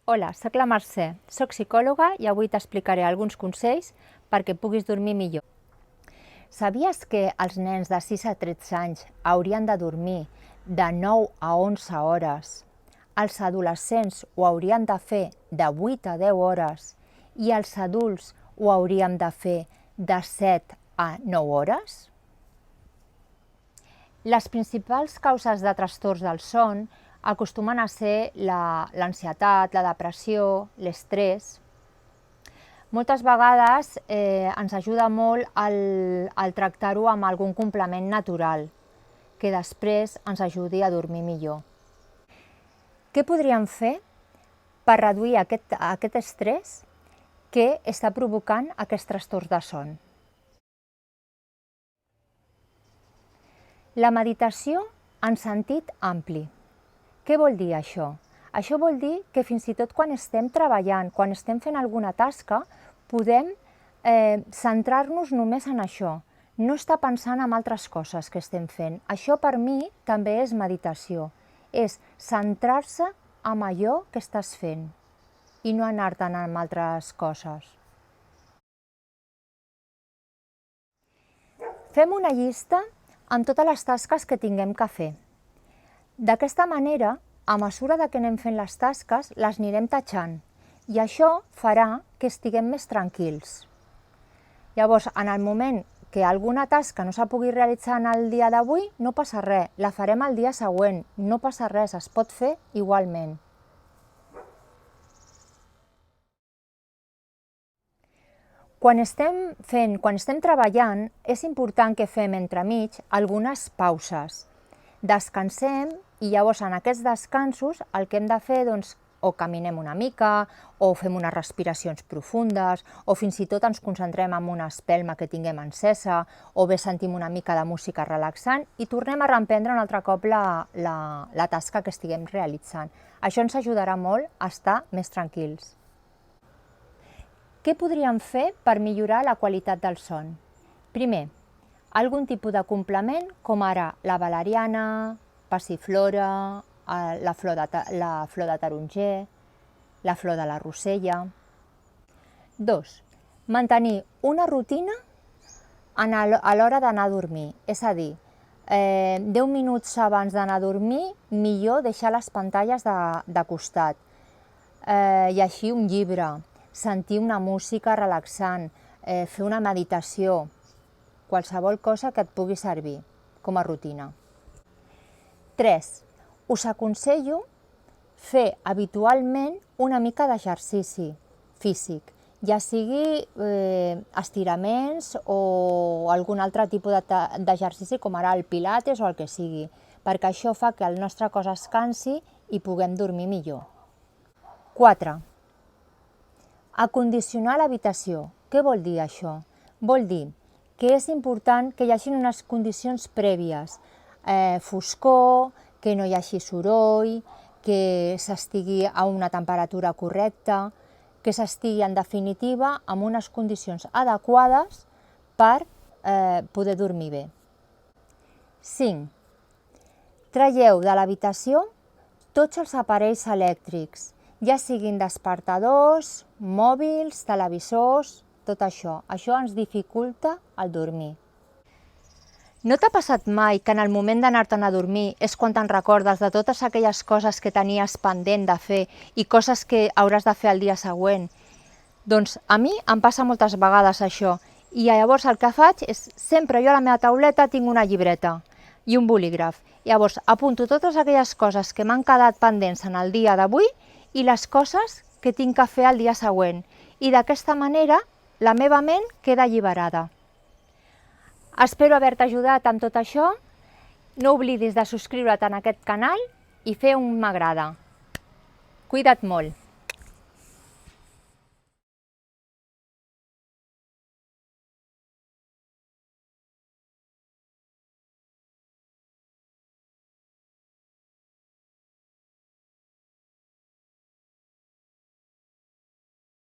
Hola, soc la Mercè, soc psicòloga i avui t'explicaré alguns consells perquè puguis dormir millor. Sabies que els nens de 6 a 13 anys haurien de dormir de 9 a 11 hores? Els adolescents ho haurien de fer de 8 a 10 hores i els adults ho hauríem de fer de 7 a 9 hores? Les principals causes de trastorns del son acostumen a ser l'ansietat, la depressió, l'estrès. Moltes vegades ens ajuda molt el tractar-ho amb algun complement natural que després ens ajudi a dormir millor. Què podríem fer per reduir aquest estrès que està provocant aquests trastorns de son? La meditació en sentit ampli. Què vol dir això? Això vol dir que fins i tot quan estem treballant, quan estem fent alguna tasca, podem centrar-nos només en això, no estar pensant en altres coses que estem fent. Això per mi també és meditació, és centrar-se en allò que estàs fent i no anar-te'n amb altres coses. Fem una llista amb totes les tasques que tinguem que fer. D'aquesta manera, a mesura que anem fent les tasques, les anirem tatxant i això farà que estiguem més tranquils. Llavors, en el moment que alguna tasca no se pugui realitzar en el dia d'avui, no passa res, la farem el dia següent, no passa res, es pot fer igualment. Quan estem treballant, és important que fem entremig algunes pauses. Descansem i llavors en aquests descansos el que hem de fer o caminem una mica, o fem unes respiracions profundes, o fins i tot ens concentrem en una espelma que tinguem encesa, o bé sentim una mica de música relaxant i tornem a reemprendre un altre cop la tasca que estiguem realitzant. Això ens ajudarà molt a estar més tranquils. Què podríem fer per millorar la qualitat del son? Primer, algun tipus de complement, com ara la valeriana, passiflora, la flor de taronger, la flor de la rosella. 2. Mantenir una rutina a l'hora d'anar a dormir, és a dir, 10 minuts abans d'anar a dormir, millor deixar les pantalles de costat, llegir un llibre, sentir una música relaxant, fer una meditació, qualsevol cosa que et pugui servir com a rutina. 3. Us aconsello fer habitualment una mica d'exercici físic, ja sigui estiraments o algun altre tipus d'exercici com ara el pilates o el que sigui, perquè això fa que el nostre cos es cansi i puguem dormir millor. 4. Acondicionar l'habitació. Què vol dir això? Vol dir que és important que hi hagi unes condicions prèvies, foscor, que no hi hagi soroll, que s'estigui a una temperatura correcta, que s'estigui en definitiva amb unes condicions adequades per poder dormir bé. 5. Traieu de l'habitació tots els aparells elèctrics, ja siguin despertadors, mòbils, televisors, tot això. Això ens dificulta el dormir. No t'ha passat mai que en el moment d'anar-te'n a dormir és quan te'n recordes de totes aquelles coses que tenies pendent de fer i coses que hauràs de fer el dia següent? Doncs a mi em passa moltes vegades això i llavors el que faig és sempre jo a la meva tauleta tinc una llibreta i un bolígraf. Llavors apunto totes aquelles coses que m'han quedat pendents en el dia d'avui i les coses que tinc que fer el dia següent. I d'aquesta manera la meva ment queda alliberada. Espero haver-te ajudat amb tot això. No oblidis de subscriure't en aquest canal i fer un m'agrada. Cuida't molt!